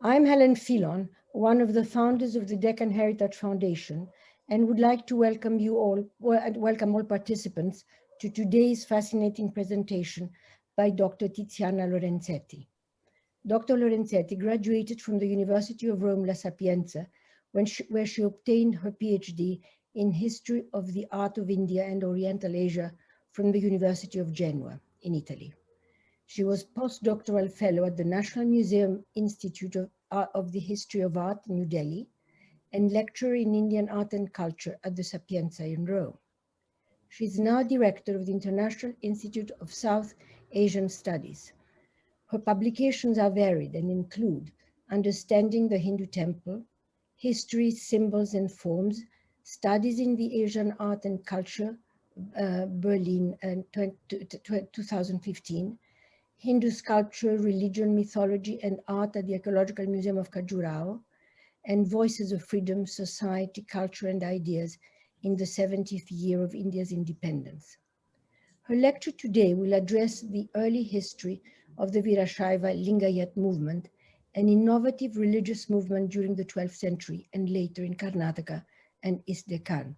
I'm Helen Filon, one of the founders of the Deccan Heritage Foundation, and would like to welcome you all, welcome all participants to today's fascinating presentation by Dr. Tiziana Lorenzetti. Dr. Lorenzetti graduated from the University of Rome La Sapienza, where she obtained her PhD in History of the Art of India and Oriental Asia from the University of Genoa in Italy. She was postdoctoral fellow at the National Museum Institute of the History of Art in New Delhi and lecturer in Indian art and culture at the Sapienza in Rome. She is now director of the International Institute of South Asian Studies. Her publications are varied and include Understanding the Hindu Temple, History, Symbols and Forms, Studies in the Asian Art and Culture, Berlin, 2015, Hindu Sculpture, Religion, Mythology and Art at the Archaeological Museum of Khajuraho, and Voices of Freedom, Society, Culture and Ideas in the 70th year of India's independence. Her lecture today will address the early history of the Vīraśaiva Liṅgāyat movement, an innovative religious movement during the 12th century and later in Karnataka and East Deccan.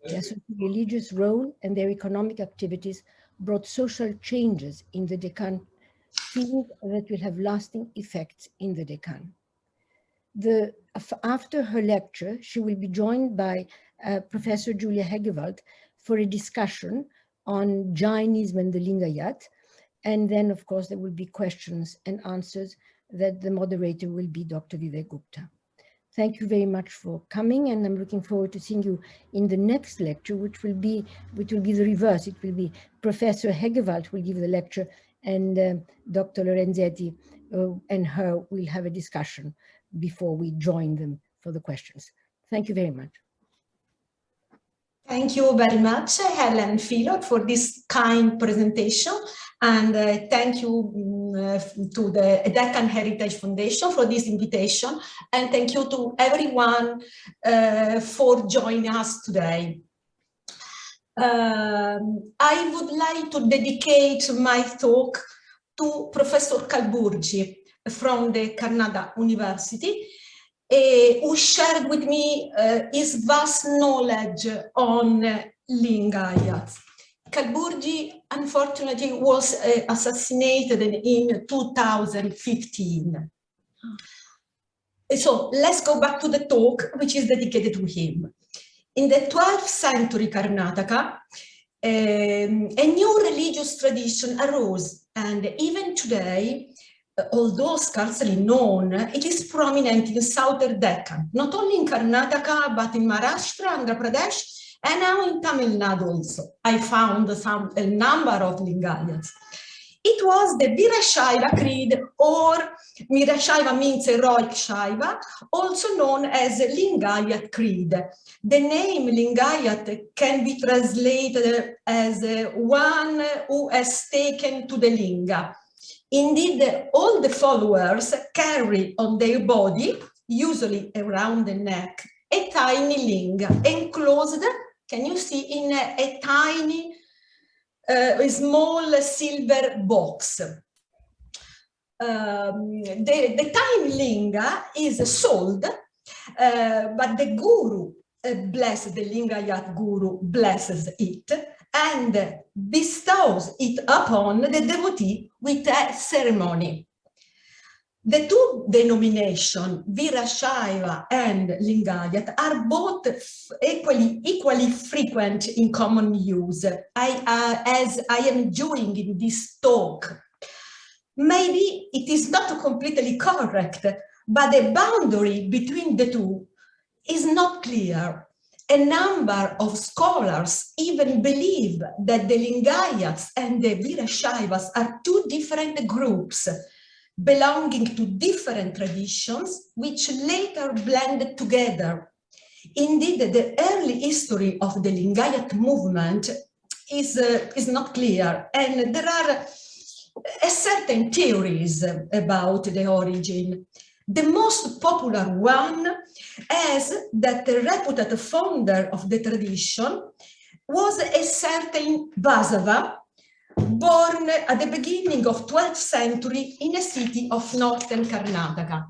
Their socio-religious role and their economic activities brought social changes in the Deccan, themes that will have lasting effects in the Deccan. After her lecture, she will be joined by Professor Julia Hegewald for a discussion on Jainism and the Liṅgāyat. And then, of course, there will be questions and answers that the moderator will be Dr. Vivek Gupta. Thank you very much for coming, and I'm looking forward to seeing you in the next lecture, which will be the reverse. It will be Professor Hegewald will give the lecture, and Dr. Lorenzetti and her will have a discussion before we join them for the questions. Thank you very much. Thank you very much, Helen Filon, for this kind presentation. And thank you to the Deccan Heritage Foundation for this invitation. And thank you to everyone for joining us today. I would like to dedicate my talk to Professor Kalburgi from the Karnataka University, who shared with me his vast knowledge on Liṅgāyat. Kalburgi, unfortunately, was assassinated in 2015. So let's go back to the talk, which is dedicated to him. In the 12th century Karnataka, a new religious tradition arose, and even today, although scarcely known, it is prominent in southern Deccan, not only in Karnataka, but in Maharashtra, Andhra Pradesh, and now in Tamil Nadu also. I found a number of Liṅgāyats. It was the Vīraśaiva creed, or Vīraśaiva means heroic Shaiva, also known as Liṅgāyat creed. The name Liṅgāyat can be translated as one who has taken to the Linga. Indeed, all the followers carry on their body, usually around the neck, a tiny linga enclosed, can you see, in a tiny, small silver box. The tiny linga is sold, but the guru blesses, the Liṅgāyat guru blesses it and bestows it upon the devotee with a ceremony. The two denominations, Vīraśaiva and Liṅgāyat, are both equally frequent in common use, as I am doing in this talk. Maybe it is not completely correct, but the boundary between the two is not clear. A number of scholars even believe that the Liṅgāyats and the Vīraśaivas are two different groups belonging to different traditions, which later blended together. Indeed, the early history of the Liṅgāyat movement is not clear, and there are certain theories about the origin. The most popular one is that the reputed founder of the tradition was a certain Basava, born at the beginning of 12th century in a city of northern Karnataka.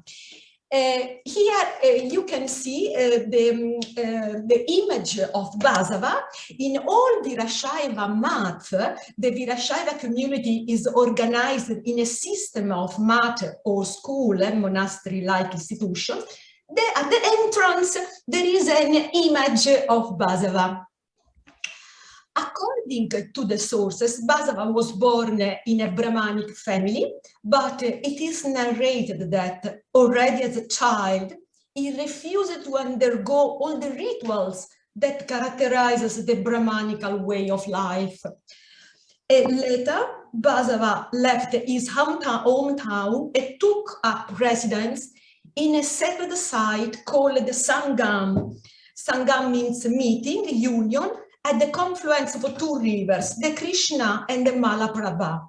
Here you can see the image of Basava. In all Vīraśaiva math, the Vīraśaiva community is organized in a system of math or school and monastery-like institutions. At the entrance, there is an image of Basava. According to the sources, Basava was born in a Brahmanic family, but it is narrated that already as a child, he refused to undergo all the rituals that characterizes the Brahmanical way of life. Later, Basava left his hometown and took up residence in a sacred site called the Sangam. Sangam means meeting, union, at the confluence of two rivers, the Krishna and the Malaprabha.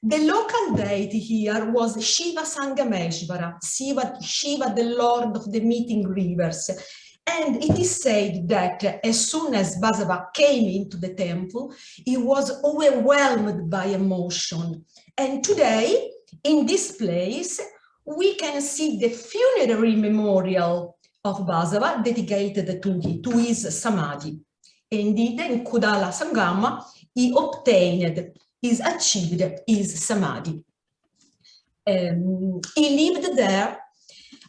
The local deity here was Shiva Sangameshvara, Shiva, the Lord of the meeting rivers. And it is said that as soon as Basava came into the temple, he was overwhelmed by emotion. And today, in this place, we can see the funerary memorial of Basava dedicated to his samadhi. Indeed, in Kudala Sangama, he achieved his samadhi. He lived there,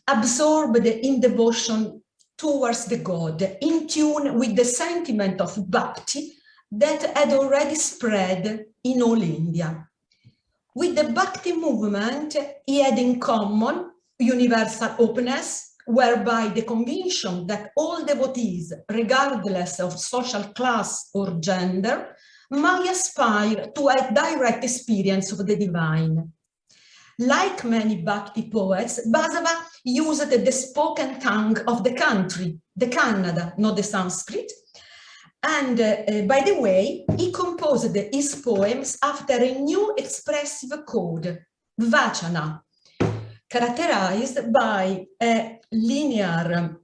absorbed in devotion towards the God, in tune with the sentiment of bhakti that had already spread in all India. With the bhakti movement, he had in common universal openness, whereby the conviction that all devotees, regardless of social class or gender, may aspire to a direct experience of the divine. Like many bhakti poets, Basava used the spoken tongue of the country, the Kannada, not the Sanskrit. And by the way, he composed his poems after a new expressive code, Vachana, characterized by a linear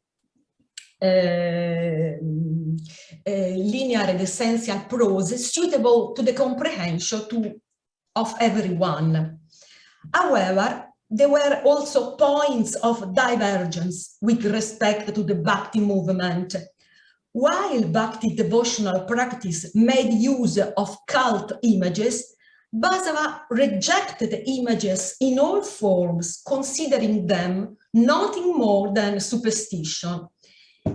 and essential prose suitable to the comprehension of everyone. However, there were also points of divergence with respect to the Bhakti movement. While Bhakti devotional practice made use of cult images, Basava rejected images in all forms, considering them nothing more than superstition.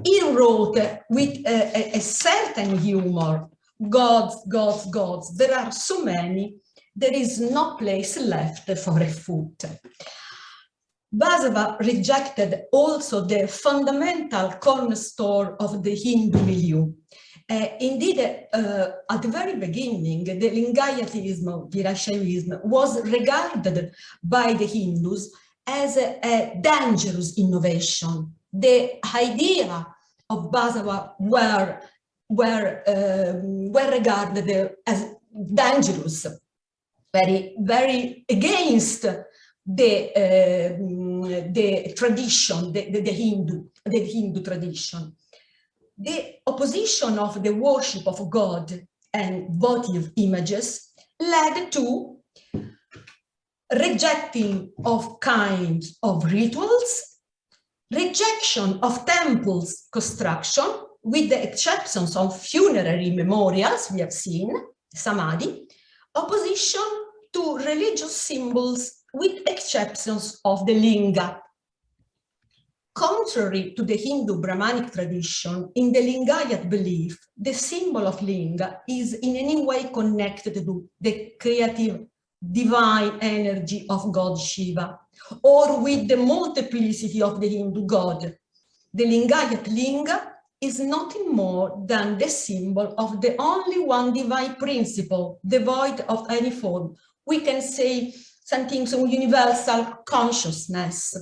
He wrote with a certain humor, gods, gods, gods, there are so many, there is no place left for a foot. Basava rejected also the fundamental cornerstone of the Hindu milieu. Indeed, at the very beginning, the Liṅgāyatism, Vīraśaivism, was regarded by the Hindus as a dangerous innovation. The idea of Basava were regarded as dangerous, very against the tradition, the Hindu tradition. The opposition of the worship of God and votive images led to rejecting of kinds of rituals, rejection of temples construction, with the exceptions of funerary memorials we have seen, samadhi, opposition to religious symbols with exceptions of the linga. Contrary to the Hindu Brahmanic tradition, in the Liṅgāyat belief, the symbol of linga is in any way connected to the creative divine energy of God Shiva, or with the multiplicity of the Hindu God. The Liṅgāyat linga is nothing more than the symbol of the only one divine principle, devoid of any form. We can say something so universal consciousness.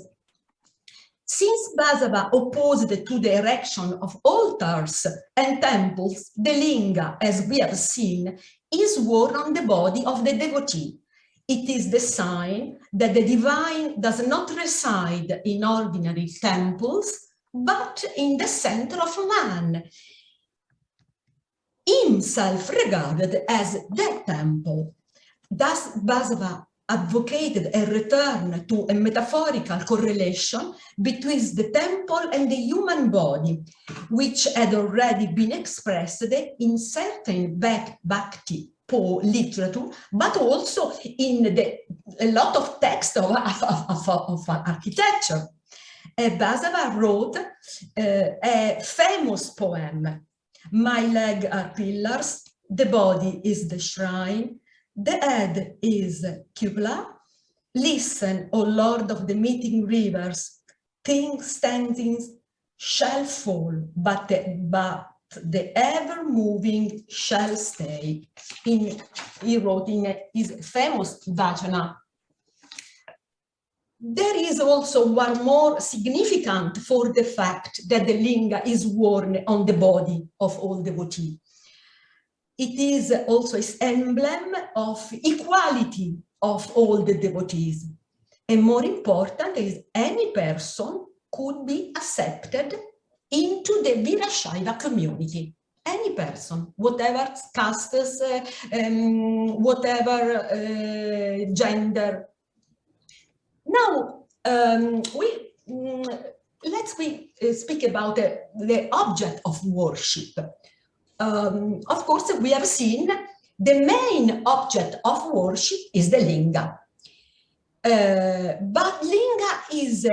Since Basava opposed to the erection of altars and temples, the linga, as we have seen, is worn on the body of the devotee. It is the sign that the divine does not reside in ordinary temples, but in the center of man, himself regarded as the temple. Thus, Basava advocated a return to a metaphorical correlation between the temple and the human body, which had already been expressed in certain Bhakti literature, but also in a lot of texts of architecture. Basava wrote a famous poem, "My legs are pillars, the body is the shrine, the head is cupola. Listen, O Lord of the meeting rivers, things standing shall fall, but the ever-moving shall stay." He wrote in his famous Vachana. There is also one more significant for the fact that the linga is worn on the body of all devotees. It is also an emblem of equality of all the devotees. And more important is any person could be accepted into the Vīraśaiva community. Any person, whatever castes, whatever gender. Now, let's speak about the object of worship. Of course, we have seen the main object of worship is the linga. But linga is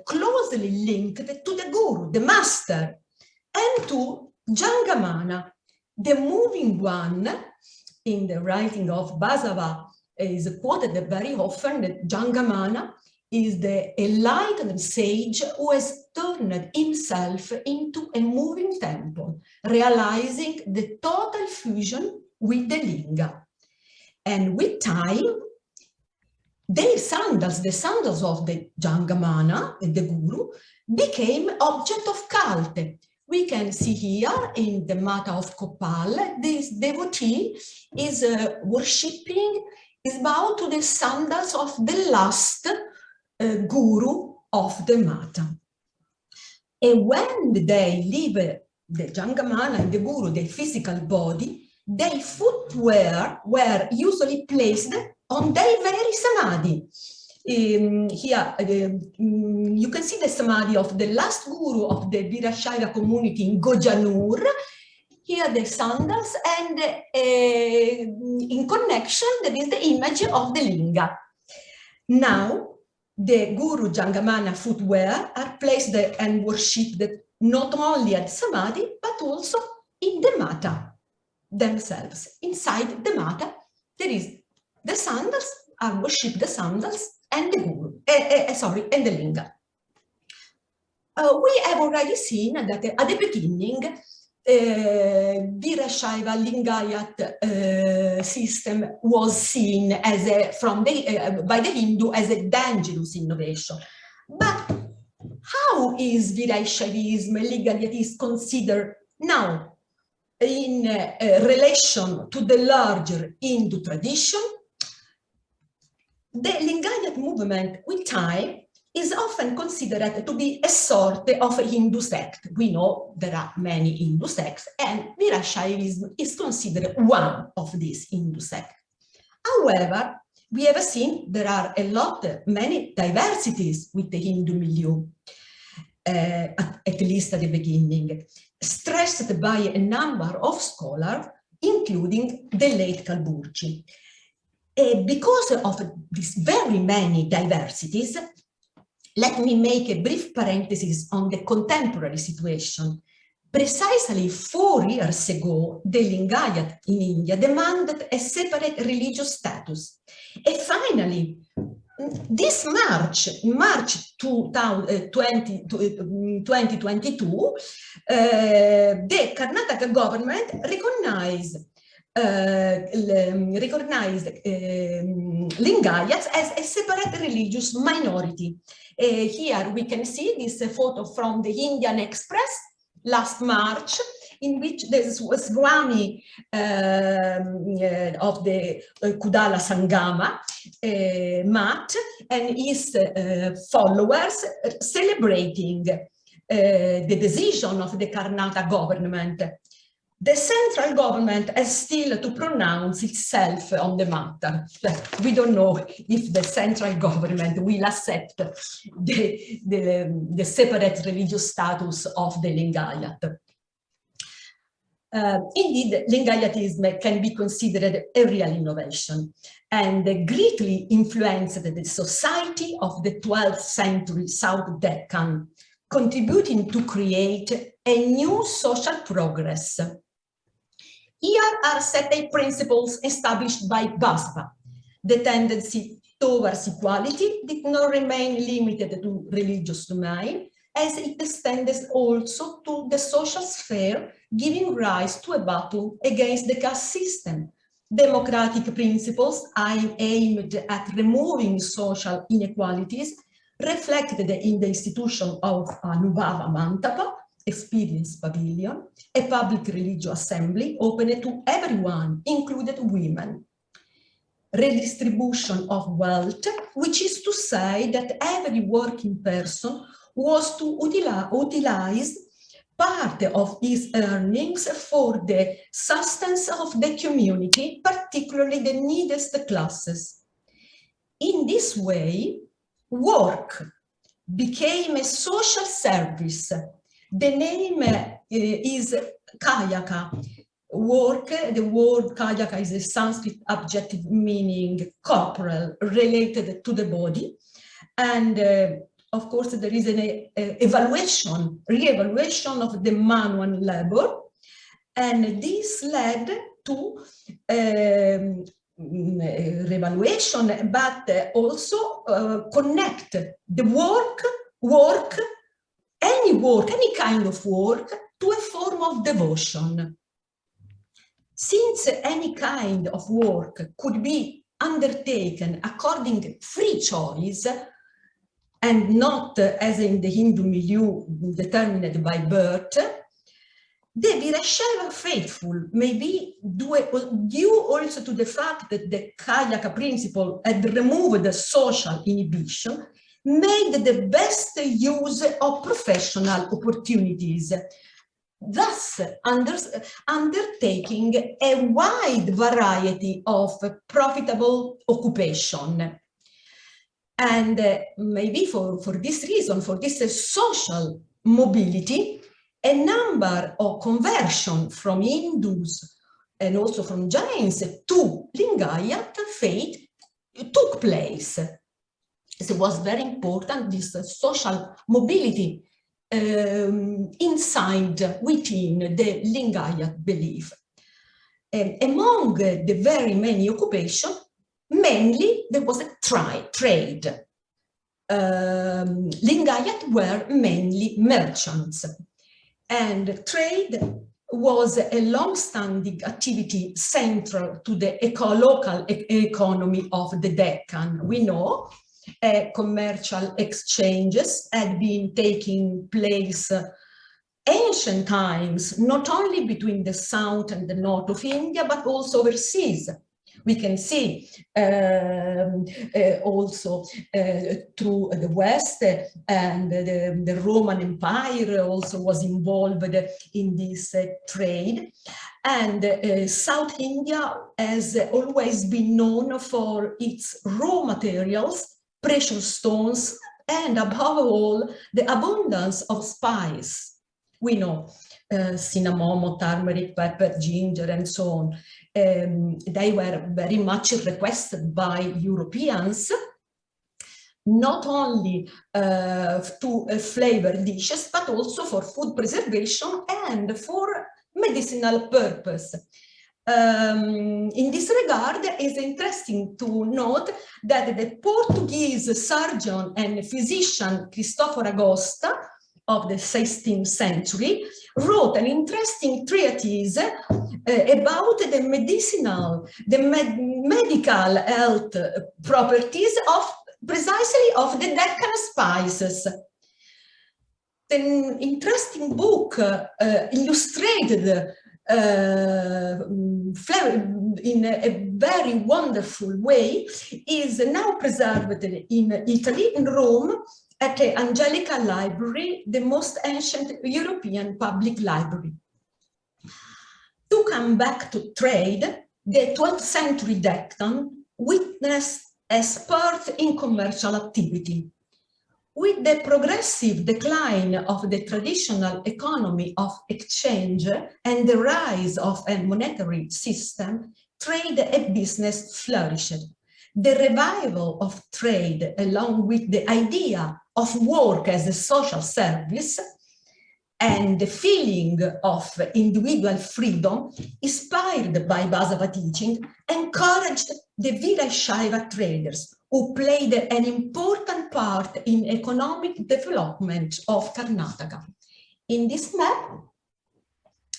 closely linked to the guru, the master, and to Jangamana, the moving one. In the writing of Basava is quoted very often that Jangamana is the enlightened sage who has turned himself into a moving temple, realizing the total fusion with the linga. And with time, their sandals, the sandals of the Jangamana, the guru, became object of cult. We can see here in the Mata of Kopal, this devotee is worshipping, is bowed to the sandals of the last guru of the Mata. And when they leave the Jangamana and the guru, the physical body, their footwear were usually placed on their very samadhi. Here you can see the samadhi of the last guru of the Vīraśaiva community in Gojanur. Here the sandals, and in connection there is the image of the linga. Now the guru Jangamana footwear are placed and worshipped not only at samadhi but also in the mata themselves. Inside the mata there is the sandals, are worshipped the sandals and the guru, and the linga. We have already seen that at the beginning Vīraśaiva Liṅgāyat system was seen as by the Hindu as a dangerous innovation. But how is Vīraśaivism, Liṅgāyat considered now in relation to the larger Hindu tradition? The Liṅgāyat movement with time is often considered to be a sort of a Hindu sect. We know there are many Hindu sects, and Vīraśaivism is considered one of these Hindu sects. However, we have seen there are many diversities with the Hindu milieu, at least at the beginning, stressed by a number of scholars, including the late Kalburgi. Because of these very many diversities, let me make a brief parenthesis on the contemporary situation. Precisely 4 years ago, the Lingayat in India demanded a separate religious status. And finally, this March 2022, the Karnataka government recognized Liṅgāyats as a separate religious minority. Here we can see this photo from the Indian Express last March, in which the Swami of the Kudala Sangama Mat and his followers celebrating the decision of the Karnataka government. The central government has still to pronounce itself on the matter. We don't know if the central government will accept the separate religious status of the Liṅgāyat. Indeed, Liṅgāyatism can be considered a real innovation and greatly influenced the society of the 12th century South Deccan, contributing to create a new social progress. Here are certain principles established by Basava. The tendency towards equality did not remain limited to religious domain, as it extends also to the social sphere, giving rise to a battle against the caste system. Democratic principles aimed at removing social inequalities reflected in the institution of Anubhava Mantapa, experience pavilion, a public religious assembly open to everyone, included women. Redistribution of wealth, which is to say that every working person was to utilize part of his earnings for the sustenance of the community, particularly the neediest classes. In this way, work became a social service. The name is Kayaka. Work, the word Kayaka is a Sanskrit adjective meaning corporal, related to the body. And of course, there is an re-evaluation of the manual labor. And this led to revaluation, but also connect the work, any kind of work, to a form of devotion. Since any kind of work could be undertaken according to free choice and not as in the Hindu milieu determined by birth, the Vīraśaiva faithful may be due also to the fact that the Kayaka principle had removed the social inhibition, made the best use of professional opportunities, thus undertaking a wide variety of profitable occupation. And maybe for this reason, for this social mobility, a number of conversions from Hindus and also from Jains to Liṅgāyat faith took place. So it was very important, this social mobility inside, within the Liṅgāyat belief. Among the very many occupations, mainly there was a trade. Liṅgāyat were mainly merchants. And trade was a long-standing activity central to the local economy of the Deccan. We know commercial exchanges had been taking place ancient times, not only between the south and the north of India, but also overseas. We can see also through the West, and the Roman Empire also was involved in this trade. And South India has always been known for its raw materials, precious stones, and above all, the abundance of spice. We know cinnamon, turmeric, pepper, ginger, and so on. They were very much requested by Europeans, not only to flavor dishes, but also for food preservation and for medicinal purpose. In this regard, it is interesting to note that the Portuguese surgeon and physician Cristoforo Agosta of the 16th century wrote an interesting treatise about the medical health properties of precisely of the Deccan spices. An interesting book illustrated in a very wonderful way is now preserved in Italy, in Rome, at the Angelica Library, the most ancient European public library. To come back to trade, the 12th century Deccan witnessed a spurt in commercial activity. With the progressive decline of the traditional economy of exchange and the rise of a monetary system, trade and business flourished. The revival of trade, along with the idea of work as a social service and the feeling of individual freedom, inspired by Basava teaching, encouraged the Vīraśaiva traders, who played an important part in economic development of Karnataka. In this map,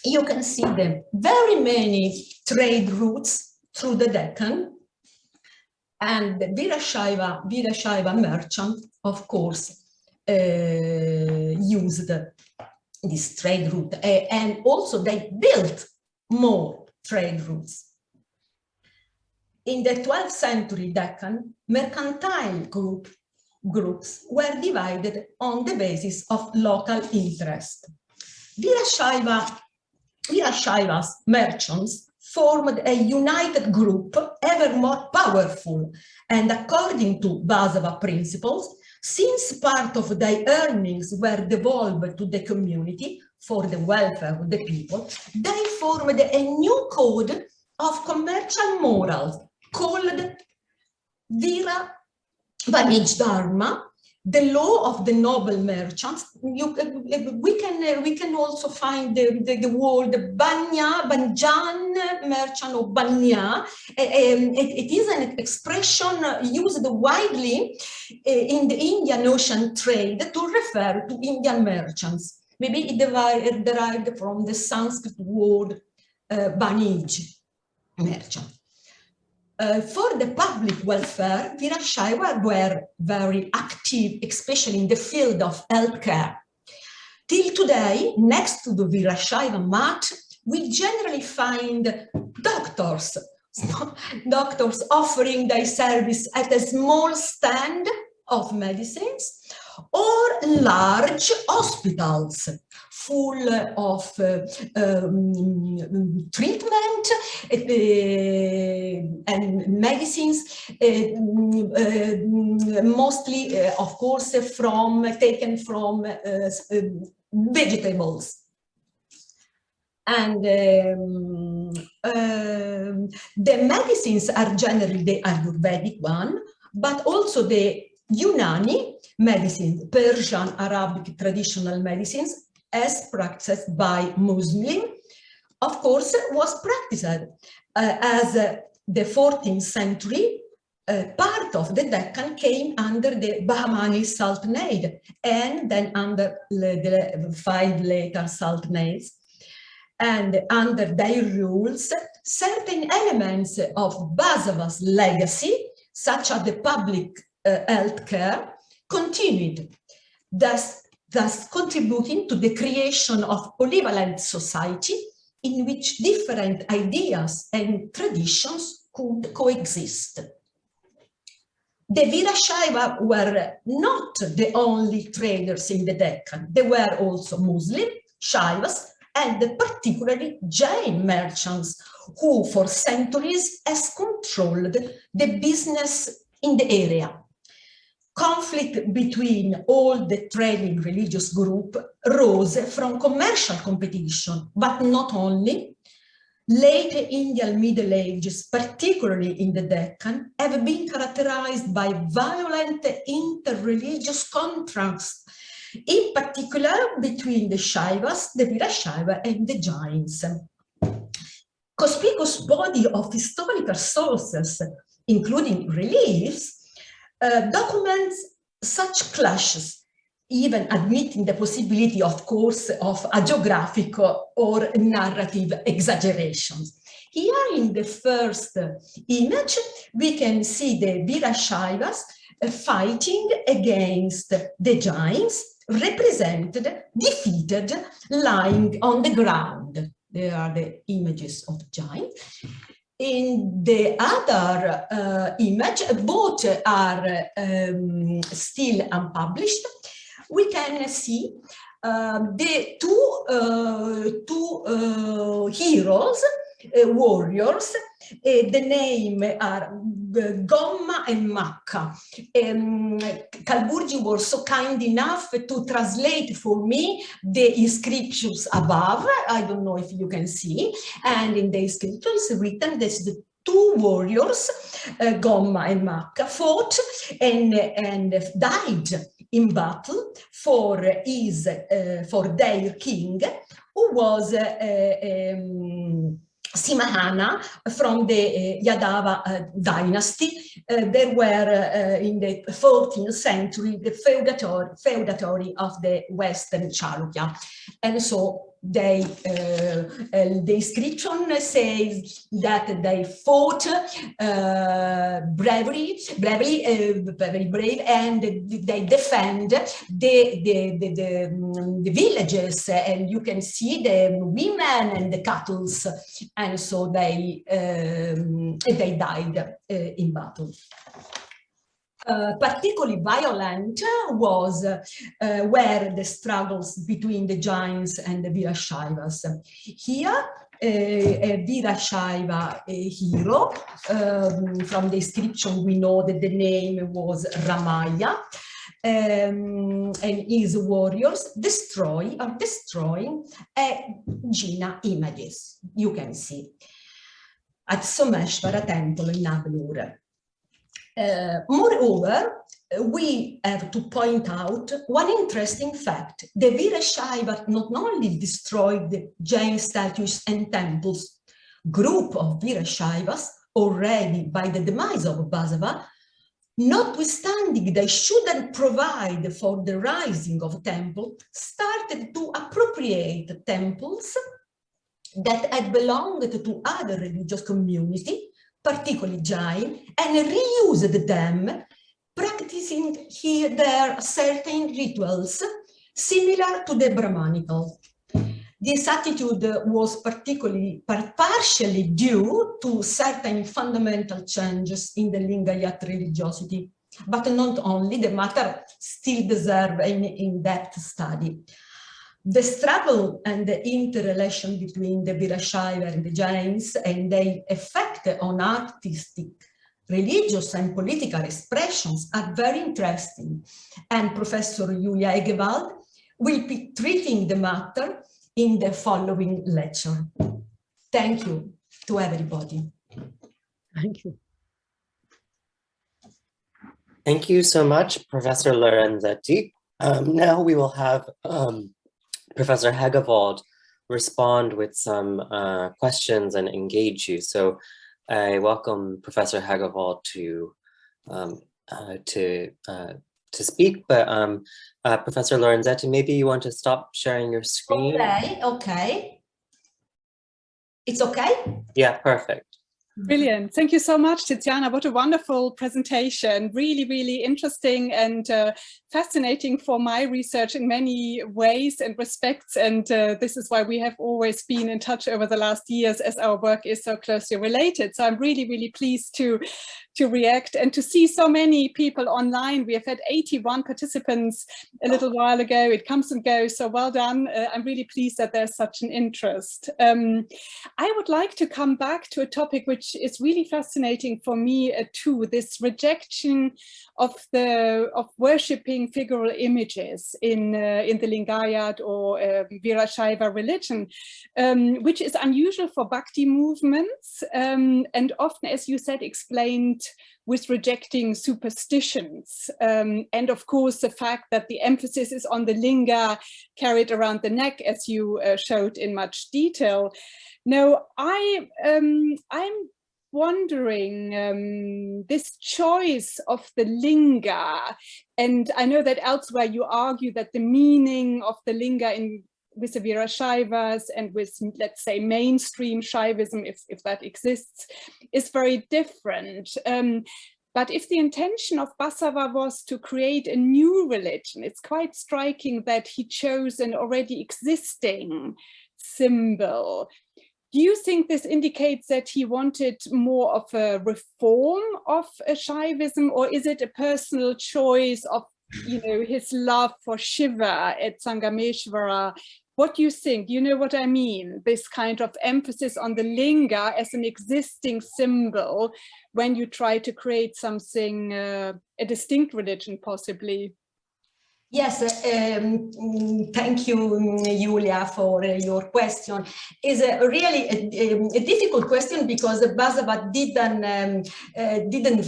you can see the very many trade routes through the Deccan, and the Vīraśaiva merchant, of course, used this trade route, and also they built more trade routes. In the 12th century Deccan, mercantile groups were divided on the basis of local interest. Vīraśaivas merchants formed a united group ever more powerful, and according to Basava principles, since part of their earnings were devolved to the community for the welfare of the people, they formed a new code of commercial morals called Vīraśaiva, the law of the noble merchants. We can also find the word banjan merchant, or banya. It is an expression used widely in the Indian Ocean trade to refer to Indian merchants. Maybe it derived from the Sanskrit word banij, merchant. For the public welfare, Vīraśaiva were very active, especially in the field of healthcare. Till today, next to the Vīraśaiva mat, we generally find doctors offering their service at a small stand of medicines, or large hospitals full of treatment and medicines, mostly, of course, taken from vegetables. And the medicines are generally the Ayurvedic one, but also the Unani medicines, Persian, Arabic traditional medicines, as practiced by Muslims, of course, was practiced as the 14th century. Part of the Deccan came under the Bahmani Sultanate, and then under the 5 later sultanates. And under their rules, certain elements of Basava's legacy, such as the public health care, continued, thus contributing to the creation of polyvalent society in which different ideas and traditions could coexist. The Vīraśaiva were not the only traders in the Deccan. There were also Muslim, Shaivas, and particularly Jain merchants who for centuries has controlled the business in the area. Conflict between all the trading religious groups rose from commercial competition, but not only. Late Indian Middle Ages, particularly in the Deccan, have been characterized by violent inter-religious contrasts, in particular between the Shaivas, the Vīraśaiva, and the Jains. Conspicuous body of historical sources, including reliefs, documents such clashes, even admitting the possibility, of course, of hagiographic or narrative exaggerations. Here in the first image, we can see the Vīraśaivas fighting against the Jains, represented, defeated, lying on the ground. There are the images of Jains. In the other image, both are still unpublished. We can see the two heroes, warriors, the name are Gomma and Macca. Calburgi was so kind enough to translate for me the inscriptions above. I don't know if you can see. And in the inscriptions written, there's the two warriors, Gomma and Macca, fought and died in battle for their king, who was Simahana from the Yadava dynasty. They were in the 14th century the feudatory of the Western Chalukya, and so the inscription says that they fought very brave, and they defend the villages, and you can see the women and the cattle, and so they died in battle. Particularly violent were the struggles between the Jains and the Vīraśaivas. Here, a Vīraśaiva hero, from the inscription we know that the name was Ramaya, and his warriors destroying a Jina images, you can see, at Someshvara temple in Bangalore. Moreover, we have to point out one interesting fact. The Vīraśaiva not only destroyed the Jain statues and temples, group of Vīraśaivas already by the demise of Basava, notwithstanding they shouldn't provide for the rising of temple, started to appropriate temples that had belonged to other religious community, particularly Jain, and reused them, practicing here their certain rituals similar to the Brahmanical. This attitude was partially due to certain fundamental changes in the Lingayat religiosity, but not only. The matter still deserves an in-depth study. The struggle and the interrelation between the Vīraśaiva and the Jains and their effect on artistic, religious and political expressions are very interesting, and Professor Julia Egewald will be treating the matter in the following lecture. Thank you to everybody. Thank you. Thank you so much, Professor Lorenzetti. Now we will have Professor Hegewald respond with some questions and engage you. So I welcome Professor Hegewald to speak, but Professor Lorenzetti, maybe you want to stop sharing your screen. Okay. It's okay? Yeah, perfect. Brilliant. Thank you so much, Tiziana. What a wonderful presentation. Really, really interesting and fascinating for my research in many ways and respects. And this is why we have always been in touch over the last years, as our work is so closely related. So I'm really, really pleased to react and to see so many people online. We have had 81 participants a little while ago. It comes and goes, so well done. I'm really pleased that there's such an interest. I would like to come back to a topic which is really fascinating for me too, this rejection of worshipping figural images in the Liṅgāyat or Vīraśaiva religion, which is unusual for Bhakti movements, and often, as you said, explained with rejecting superstitions, and of course the fact that the emphasis is on the linga carried around the neck, as you showed in much detail. Now, I'm wondering this choice of the linga, and I know that elsewhere you argue that the meaning of the linga with the Vīraśaivas and with, let's say, mainstream Shaivism, if that exists, is very different. But if the intention of Basava was to create a new religion, it's quite striking that he chose an already existing symbol. Do you think this indicates that he wanted more of a reform of Shaivism, or is it a personal choice of you know, his love for Shiva at Sangameshwara. What do you think? You know what I mean? This kind of emphasis on the linga as an existing symbol when you try to create something, a distinct religion, possibly. Yes, thank you, Julia, for your question. It's really a difficult question because Basava didn't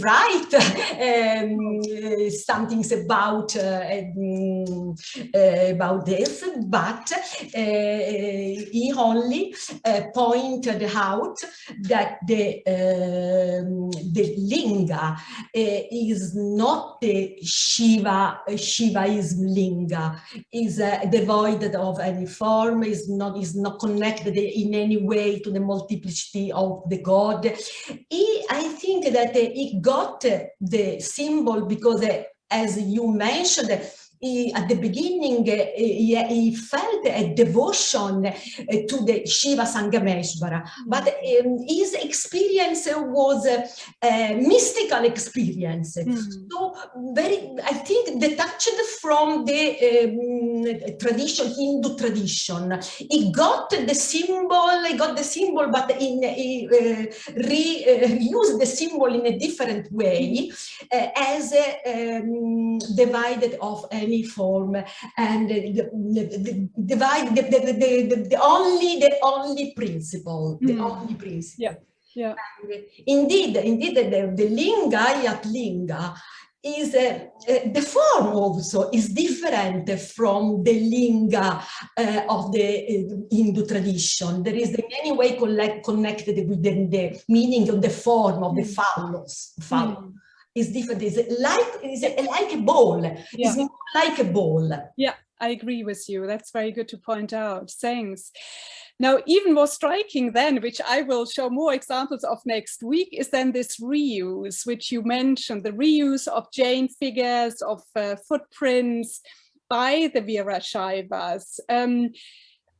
write some things about this, but he only pointed out that the linga is not the Shivaism. Linga is devoid of any form, is not connected in any way to the multiplicity of the God. I think that he got the symbol because, as you mentioned, at the beginning, he felt a devotion to the Shiva Sangameshwara, but his experience was a mystical experience. So I think detached from the tradition, Hindu tradition. He got the symbol, but he reused the symbol in a different way, as divided of any form, and the only principle, the only principle. Yeah, yeah. Indeed, the Liṅgāyat linga is the form also is different from the linga of the Hindu tradition. There is in any way connected with the meaning of the form of the phallus. Is different. It's like a ball. Yeah. It's more like a ball. Yeah, I agree with you. That's very good to point out. Thanks. Now, even more striking then, which I will show more examples of next week, is then this reuse, which you mentioned, the reuse of Jain figures, of footprints by the Vīraśaivas.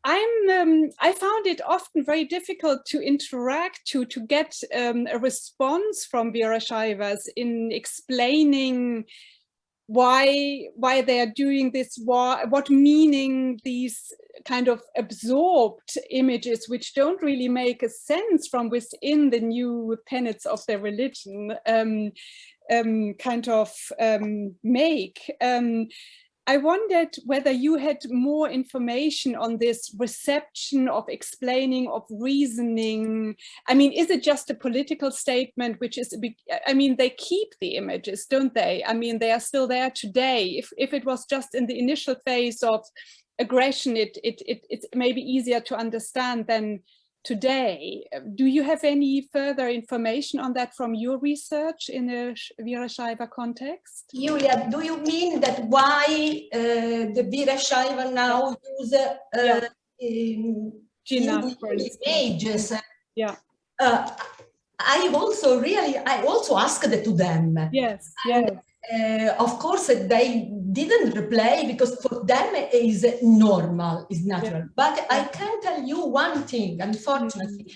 I found it often very difficult to interact, to get a response from Vīraśaivas in explaining why they are doing this, what meaning these kind of absorbed images, which don't really make a sense from within the new tenets of their religion, make. I wondered whether you had more information on this reception of explaining, of reasoning. I mean, is it just a political statement, which is, I mean, they keep the images, don't they? I mean, they are still there today. If it was just in the initial phase of aggression, it's maybe easier to understand than today. Do you have any further information on that from your research in a Vīraśaiva context? Julia, do you mean that why the Vīraśaiva now use images? Yeah. I also asked to them. Yes, and, of course, they didn't reply because for them it is normal, is natural. Yeah. But I can tell you one thing, unfortunately.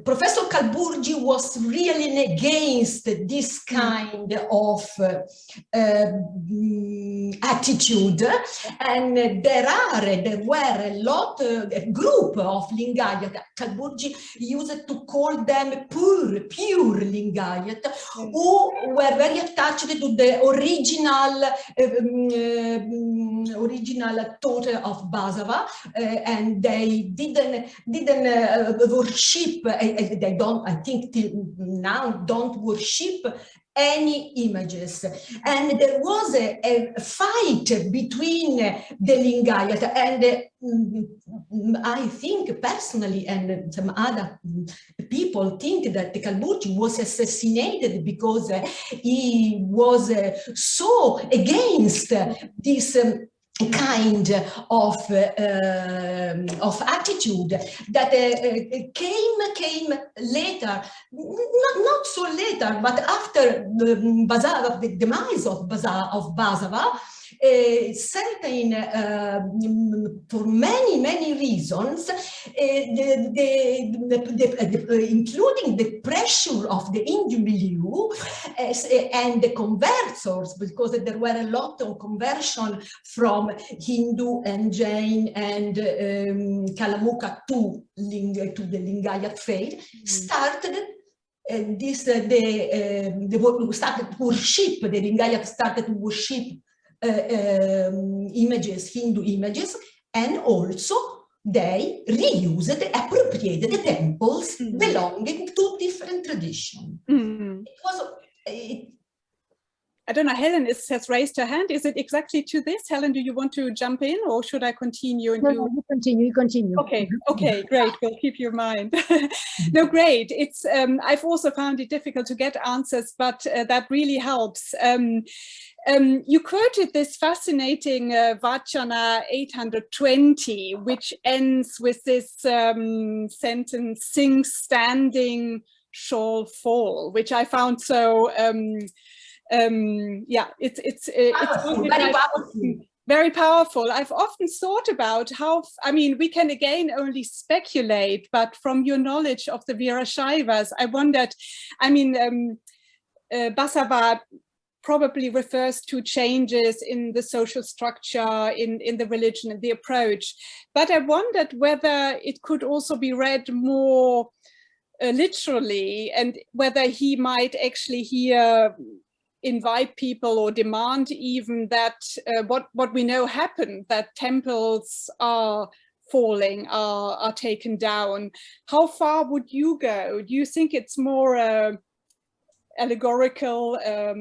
Professor Kalburgi was really against this kind of attitude, and there were a group of Lingayat. Kalburgi used to call them pure Lingayat, who were very attached to the original thought of Basava, and they didn't worship, they don't, I think till now, don't worship any images. And there was a fight between the Lingayat, and I think personally, and some other people think that Kalburgi was assassinated because he was so against this kind of attitude that came later, not so later, but after the demise of Basava, certain, for many reasons, including the pressure of the Hindu milieu and the converters, because there were a lot of conversion from Hindu and Jain and Kalamuka to the Liṅgāyat faith, started started to worship, the Liṅgāyat started to worship images, Hindu images, and also they reused, appropriated the temples belonging to different traditions. It was, I don't know, Helen has raised her hand. Is it exactly to this? Helen, do you want to jump in, or should I continue? No, you continue. Okay, great. We'll keep your mind. No, great. It's I've also found it difficult to get answers, but that really helps. You quoted this fascinating Vachana 820, which ends with this sentence, "Sing standing, shall fall," which I found so yeah, it's very powerful. I've often thought about how, I mean, we can again only speculate, but from your knowledge of the Vīraśaivas, I wondered, I mean, Basava probably refers to changes in the social structure, in the religion and the approach, but I wondered whether it could also be read more literally, and whether he might actually here invite people or demand even that what we know happened, that temples are falling, are taken down. How far would you go? Do you think it's more allegorical, a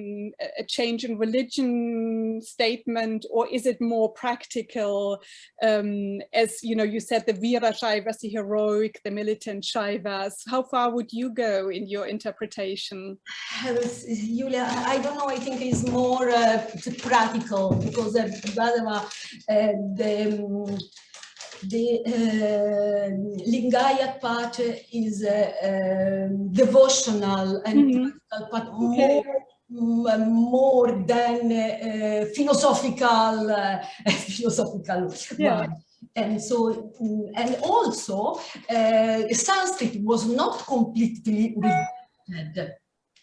change in religion statement, or is it more practical, as you know, you said the Vīraśaivas, the heroic, the militant Shaivas? How far would you go in your interpretation? Julia, I don't know, I think it's more practical, because the Liṅgāyat part is devotional and practical, but more than philosophical Yeah. one. And so, and also, Sanskrit was not completely rejected.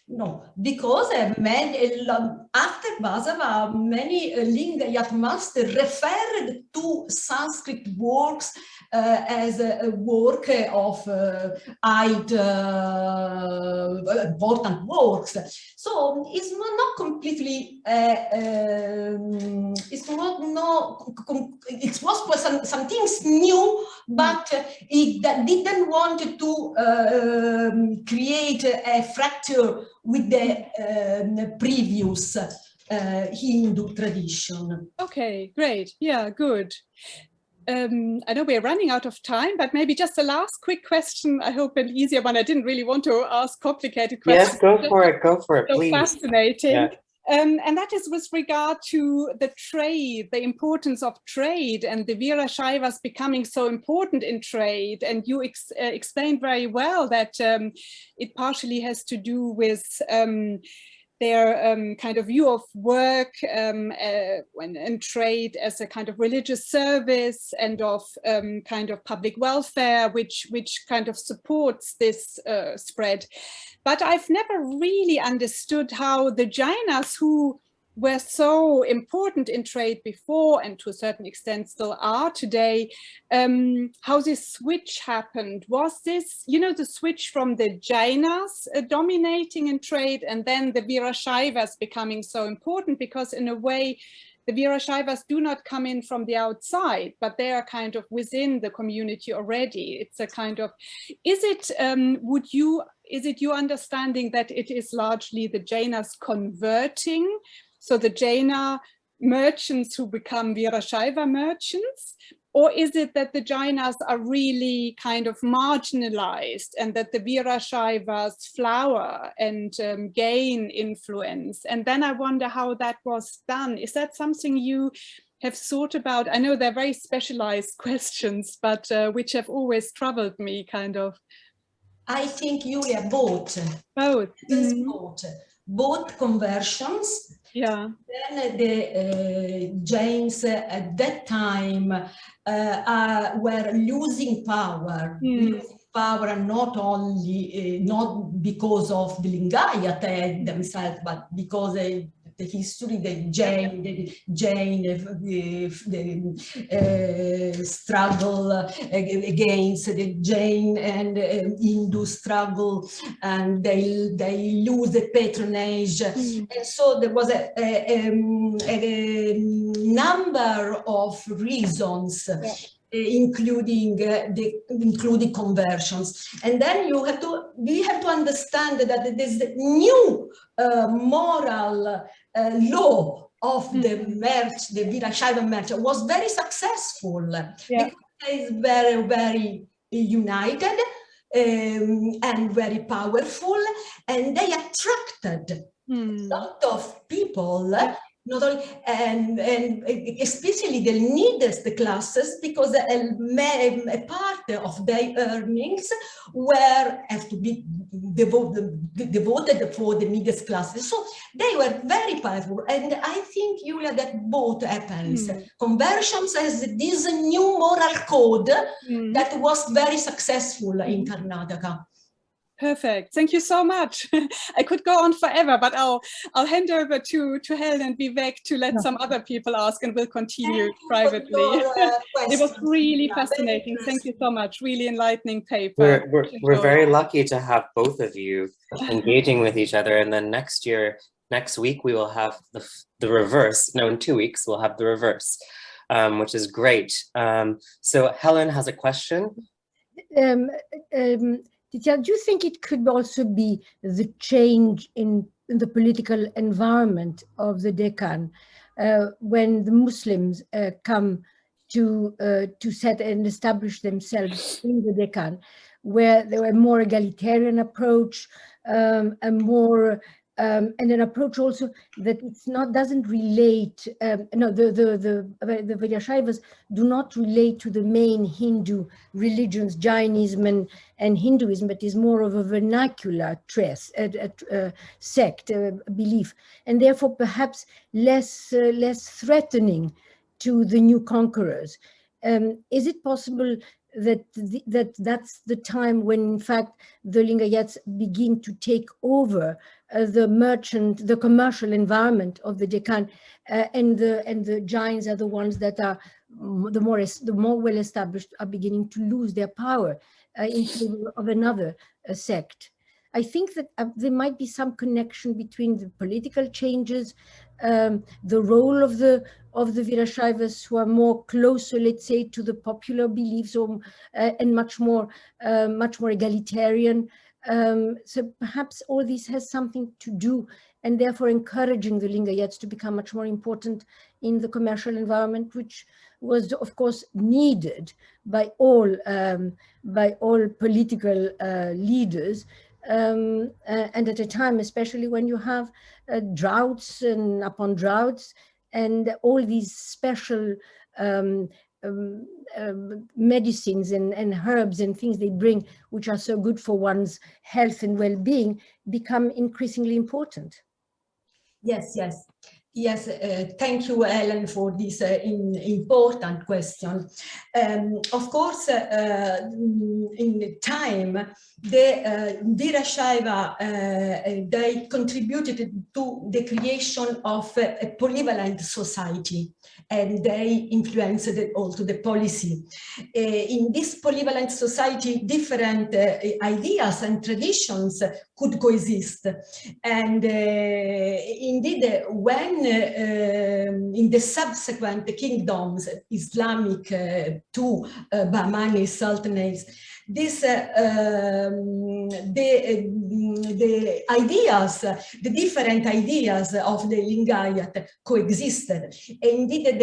No, because after Basava, many Liṅgāyat masters referred to Sanskrit works as a work of important works. So it's not completely. It's not it was some things new, but it didn't want to create a fracture with the previous Hindu tradition. Okay, great. Yeah, good. I know we're running out of time, but maybe just a last quick question. I hope an easier one. I didn't really want to ask complicated questions. Yes, go for it, so please. Fascinating. Yeah. And that is with regard to the trade, the importance of trade, and the Vīraśaivas becoming so important in trade. And you explained very well that it partially has to do with their kind of view of work and trade as a kind of religious service, and of kind of public welfare, which kind of supports this spread. But I've never really understood how the Jainas, who were so important in trade before, and to a certain extent still are today, how this switch happened. Was this, you know, the switch from the Jainas dominating in trade, and then the Vīraśaivas becoming so important? Because in a way, the Vīraśaivas do not come in from the outside, but they are kind of within the community already. It's a kind of, is it your understanding that it is largely the Jainas converting? So the Jaina merchants who become Vīraśaiva merchants? Or is it that the Jainas are really kind of marginalized, and that the Vīraśaivas flower and gain influence? And then I wonder how that was done. Is that something you have thought about? I know they're very specialized questions, but which have always troubled me, kind of. I think, Julia, both. Both. Both conversions Yeah. Then the Jains at that time were losing power. Losing power not only not because of the Lingayat themselves, but because the history, the Jain struggle against the Jain and Hindu struggle, and they lose the patronage. And so there was a number of reasons. Including conversions, and then we have to understand that this new moral law of the merch, the Vīraśaiva merch, was very successful because it's very, very united and very powerful, and they attracted a lot of people. Not only, and especially the neediest classes, because a part of their earnings have to be devoted for the neediest classes. So they were very powerful. And I think, Julia, that both happens. Conversions as this new moral code that was very successful in Karnataka. Perfect. Thank you so much. I could go on forever, but I'll hand over to Helen and Vivek to let some other people ask, and we'll continue privately. It was really fascinating. Thank you so much. Really enlightening paper. We're very lucky to have both of you engaging with each other, and then next week we will have the reverse. No, in 2 weeks we'll have the reverse, which is great. So Helen has a question. Tiziana, do you think it could also be the change in the political environment of the Deccan when the Muslims come to set and establish themselves in the Deccan, where there were more egalitarian approach, and an approach also that doesn't relate. The Vīraśaivas do not relate to the main Hindu religions, Jainism and Hinduism, but is more of a vernacular sect belief, and therefore perhaps less threatening to the new conquerors. Is it possible that's the time when, in fact, the Liṅgāyats begin to take over the commercial environment of the Deccan, and the Jains are the ones that are the more well established, are beginning to lose their power in favor of another sect? I think that there might be some connection between the political changes, the role of the Vīraśaivas, who are more closer, let's say, to the popular beliefs, and much more egalitarian. So perhaps all this has something to do, and therefore encouraging the Liṅgāyats to become much more important in the commercial environment, which was, of course, needed by all political leaders. And at a time, especially when you have droughts and upon droughts, and all these special medicines and herbs and things they bring, which are so good for one's health and well-being, become increasingly important. Yes. Thank you, Helen, for this important question. Of course, in time, the Vīraśaiva, they contributed to the creation of a polyvalent society, and they influenced also the policy. In this polyvalent society, different ideas and traditions could coexist. And indeed, when in the subsequent kingdoms, Islamic to Bahmani sultanates, this the ideas, the different ideas of the Lingayat coexisted. Indeed,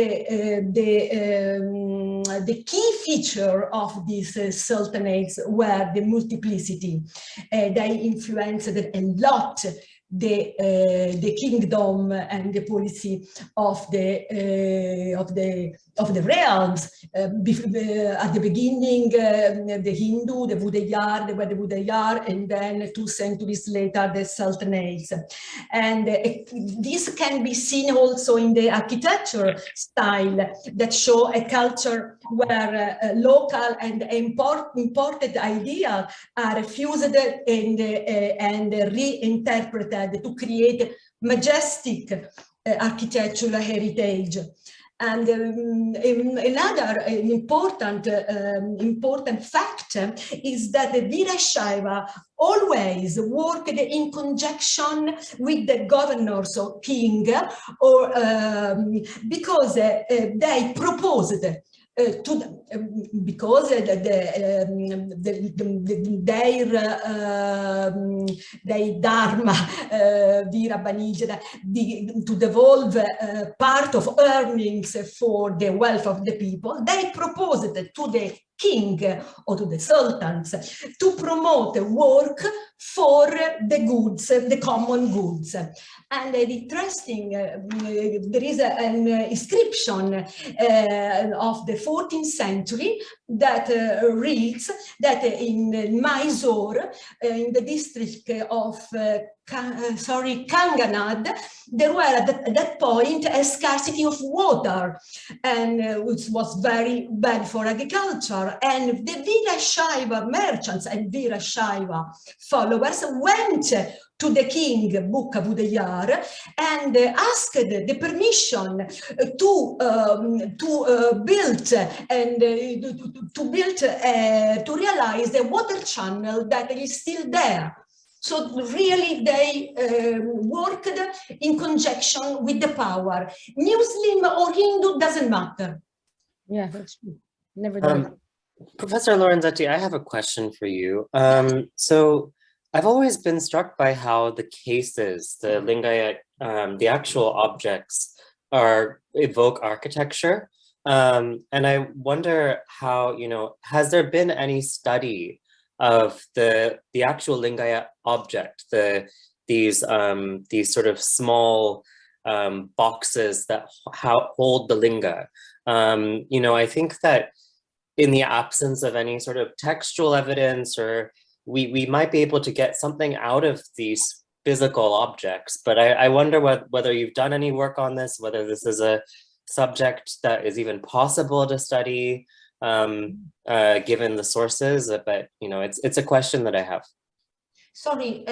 the key feature of these sultanates were the multiplicity. They influenced a lot the kingdom and the policy of the realms. At the beginning, the Hindu, the Wudayar, they were the Wudayar, and then 2 centuries later, the Sultanates. And this can be seen also in the architecture style that show a culture where local and imported ideas are fused and reinterpreted to create majestic architectural heritage. And another important fact is that the Vīraśaiva always worked in conjunction with the governors or king, or because they proposed because their dharma, to devolve part of earnings for the wealth of the people, they proposed to the king or to the sultans to promote work for the goods, the common goods. And interesting, there is an inscription of the 14th century that reads that in Mysore, in the district of Kanganad, there were at that point a scarcity of water, and which was very bad for agriculture. And the Vīraśaiva merchants and Vīraśaiva followers went to the king, Bukka Wudayar, and asked the permission to build and to realize the water channel that is still there. So really they worked in conjunction with the power. Muslim or Hindu doesn't matter. Yeah, that's true. Never done. Professor Lorenzetti, I have a question for you. So I've always been struck by how the cases, the Lingayat, the actual objects evoke architecture. And I wonder how, has there been any study of the actual Lingayat object, these sort of small boxes that hold the linga? I think that in the absence of any sort of textual evidence, or we might be able to get something out of these physical objects, but I wonder whether you've done any work on this, whether this is a subject that is even possible to study, given the sources, but it's a question that I have. Sorry,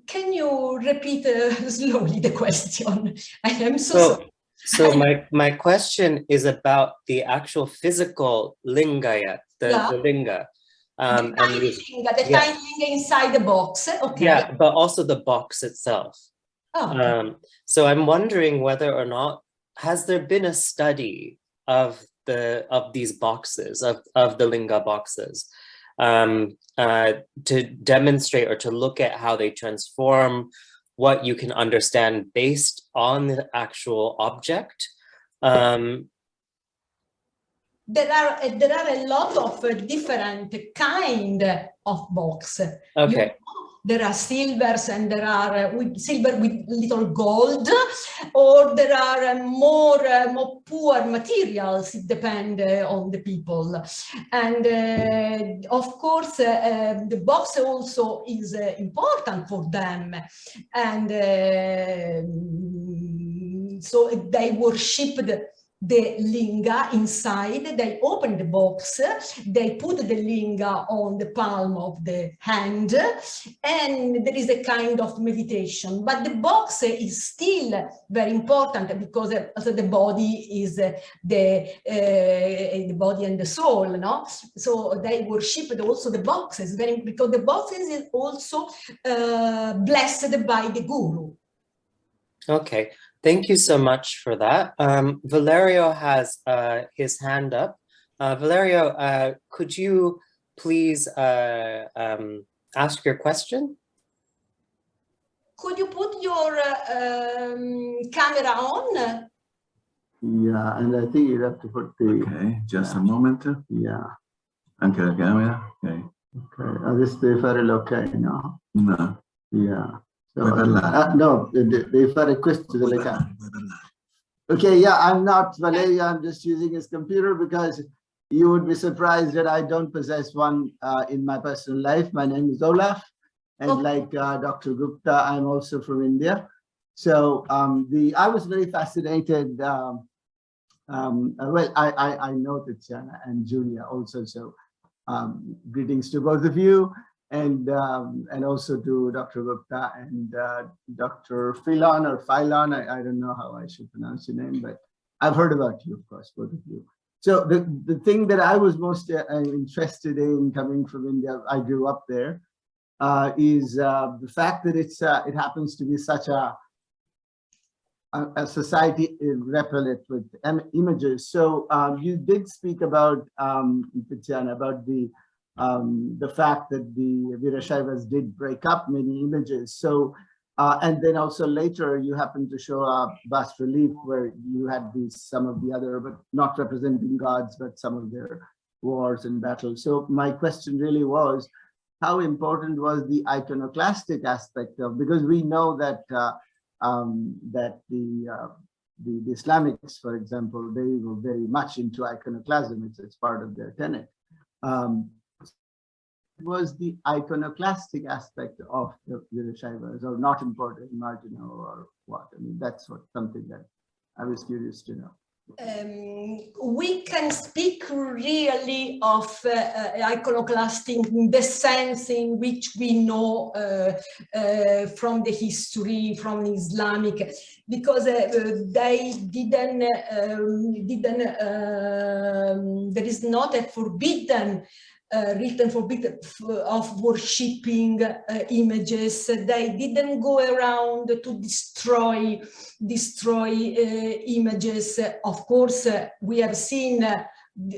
can you repeat slowly the question? I am so sorry. So my question is about the actual physical Lingayat, the linga. The tiny linga inside the box. Okay. Yeah, but also the box itself. Oh, okay. So I'm wondering whether or not, has there been a study of these boxes, of the linga boxes, to demonstrate or to look at how they transform what you can understand based on the actual object? There are a lot of different kind of box. Okay. There are silvers, and there are silver with little gold, or there are more poor materials. It depends on the people. And of course, the box also is important for them. And so they worshipped the linga inside. They open the box, they put the linga on the palm of the hand, and there is a kind of meditation. But the box is still very important, because the body is the body and the soul, no? So they worshipped also the boxes, because the boxes is also blessed by the guru. Okay. Thank you so much for that. Valerio has his hand up. Valerio, could you please ask your question? Could you put your camera on? Yeah, and I think you have to put the... Okay, just a moment. Yeah. Anche la camera? Okay. Okay. Is the file okay now? No. Yeah. So, no, they for a quiz to the Leka. Okay, yeah, I'm not Valeria, I'm just using his computer because you would be surprised that I don't possess one in my personal life. My name is Olaf, and like Dr. Gupta, I'm also from India. So I was very fascinated. Well, I know Tiziana and Julia also, so greetings to both of you, and also to Dr. Gupta and Dr. Philon or Philon. I don't know how I should pronounce your name, but I've heard about you, of course, both of you. So the thing that I was most interested in coming from India, I grew up there, is the fact that it happens to be such a society repellent with images. So you did speak about, Tiziana, about the fact that the Vīraśaivas did break up many images. So, and then also later you happened to show a bas relief where you had some of the other, but not representing gods, but some of their wars and battles. So my question really was, how important was the iconoclastic aspect of, because we know that that the Islamics, for example, they were very much into iconoclasm. It's part of their tenet. Was the iconoclastic aspect of the Vīraśaivas, or not important, marginal, or what? I mean, that's something that I was curious to know. We can speak really of iconoclastic in the sense in which we know from the history, from Islamic, because they didn't, there is not a forbidden written forbidden of worshipping images. They didn't go around to destroy images. Of course, we have seen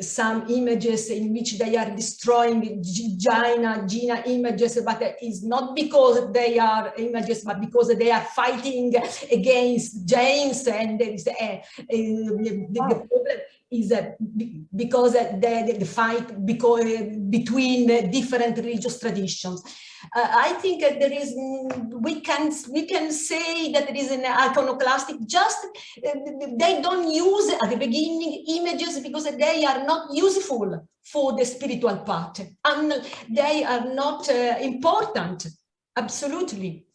some images in which they are destroying Jaina images, but it's not because they are images, but because they are fighting against Jains, and there is the problem is because the fight between different religious traditions. I think there is, we can say that there is an iconoclastic, just they don't use at the beginning images because they are not useful for the spiritual part, and they are not important, absolutely.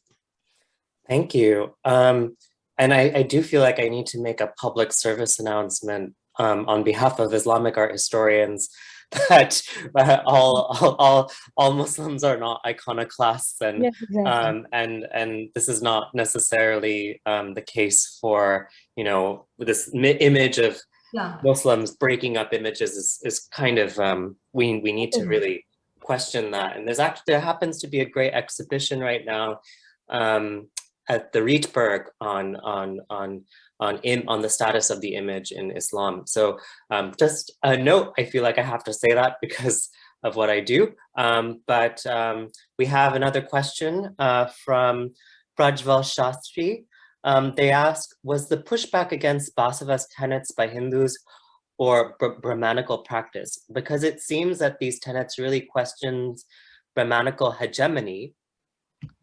Thank you. And I do feel like I need to make a public service announcement on behalf of Islamic art historians that all Muslims are not iconoclasts, and yes, exactly. And this is not necessarily the case for, you know, this image of Muslims breaking up images is kind of we need to really question that. And there happens to be a great exhibition right now at the Rietberg on the status of the image in Islam. So just a note, I feel like I have to say that because of what I do. But we have another question from Prajval Shastri. They ask, was the pushback against Basava's tenets by Hindus or Brahmanical practice? Because it seems that these tenets really questions Brahmanical hegemony,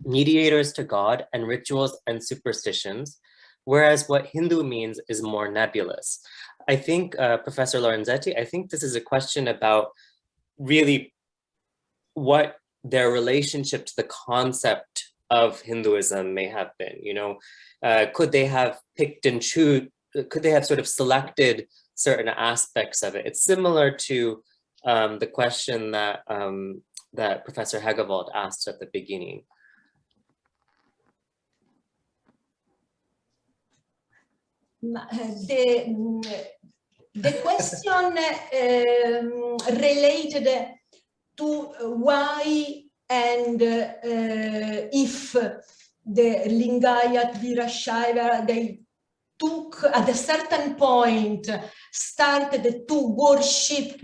mediators to God, and rituals and superstitions, whereas what Hindu means is more nebulous. I think, Professor Lorenzetti, I think this is a question about really what their relationship to the concept of Hinduism may have been. You know, could they have picked and choose, could they have sort of selected certain aspects of it? It's similar to the question that, that Professor Hegewald asked at the beginning. The question related to why and if the Liṅgāyat Vīraśaiva, they took at a certain point, started to worship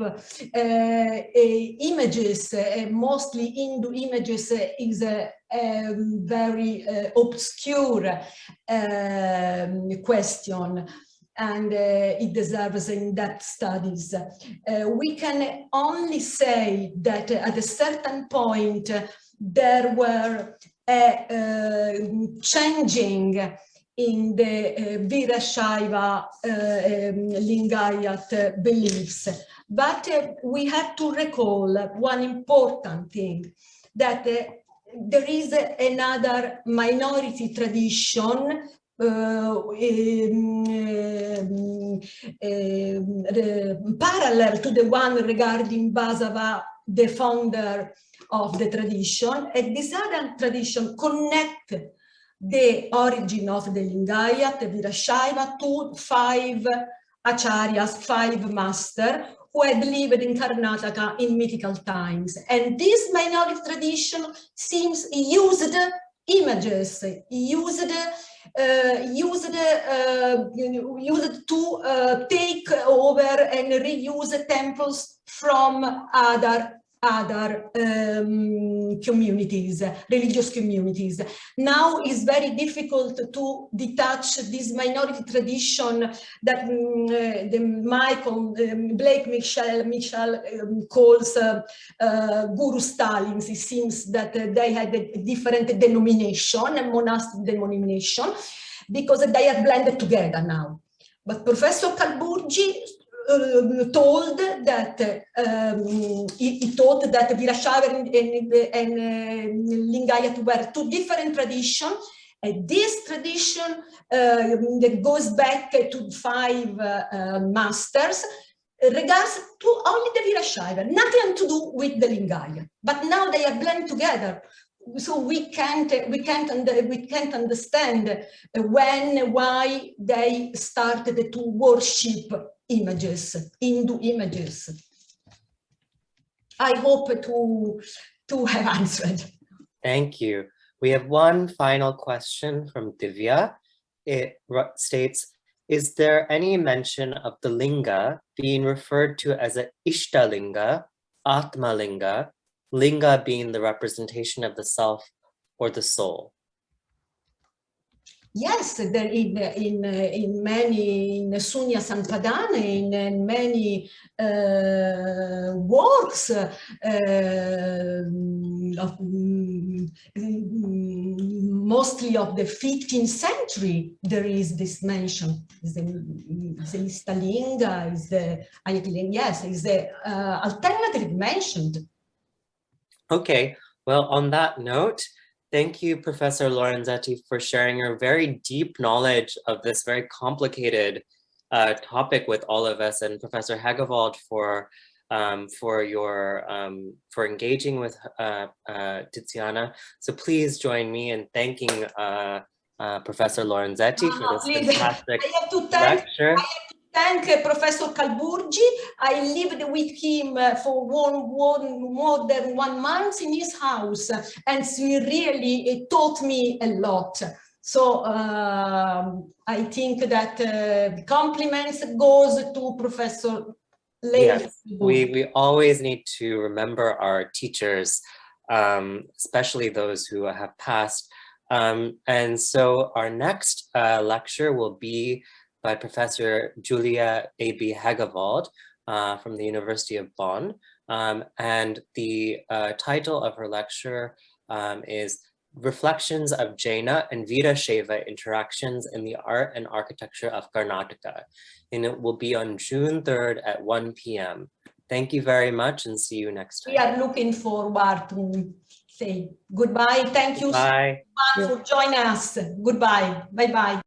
images, mostly Hindu images, is a very obscure question, and it deserves in-depth studies. We can only say that at a certain point there were a changing in the Vīraśaiva Liṅgāyat beliefs. But we have to recall one important thing, that there is another minority tradition parallel to the one regarding Basava, the founder of the tradition, and this other tradition connect the origin of the Liṅgāyat, the Vīraśaiva, to 5 acharyas, 5 masters who had lived in Karnataka in mythical times. And this minority tradition seems used images, used to take over and reuse temples from other communities, religious communities. Now it's very difficult to detach this minority tradition that Blake Mitchell calls Guru Stalins. It seems that they had a different denomination, a monastic denomination, because they are blended together now. But Professor Kalburgi told that he thought that Vīraśaiva and Liṅgāyat were 2 different traditions, and this tradition that goes back to 5 masters regards to only the Vīraśaiva, nothing to do with the Liṅgāyat. But now they are blended together. So we can't understand why they started to worship images, Hindu images. I hope to have answered. Thank you. We have one final question from Divya. It states, is there any mention of the linga being referred to as an Ishtalinga, Atmalinga, linga being the representation of the self or the soul? Yes, there in Sunya Sampadana, in many works mostly of the 15th century, there is this mention. Is the Istalinga, is the alternative mentioned. Okay, well, on that note, thank you, Professor Lorenzetti, for sharing your very deep knowledge of this very complicated topic with all of us, and Professor Hagevald for engaging with Tiziana. So please join me in thanking Professor Lorenzetti for this fantastic lecture. Thank Professor Kalburgi. I lived with him for more than 1 month in his house, and he really taught me a lot. So I think that compliments goes to Professor Leila. Yes, we always need to remember our teachers, especially those who have passed. And so our next lecture will be by Professor Julia A.B. Hagevald from the University of Bonn. And the title of her lecture is Reflections of Jaina and Vīraśaiva Interactions in the Art and Architecture of Karnataka. And it will be on June 3rd at 1 p.m. Thank you very much and see you next time. We are looking forward to say goodbye. Thank you so much for joining us. Goodbye. Bye-bye.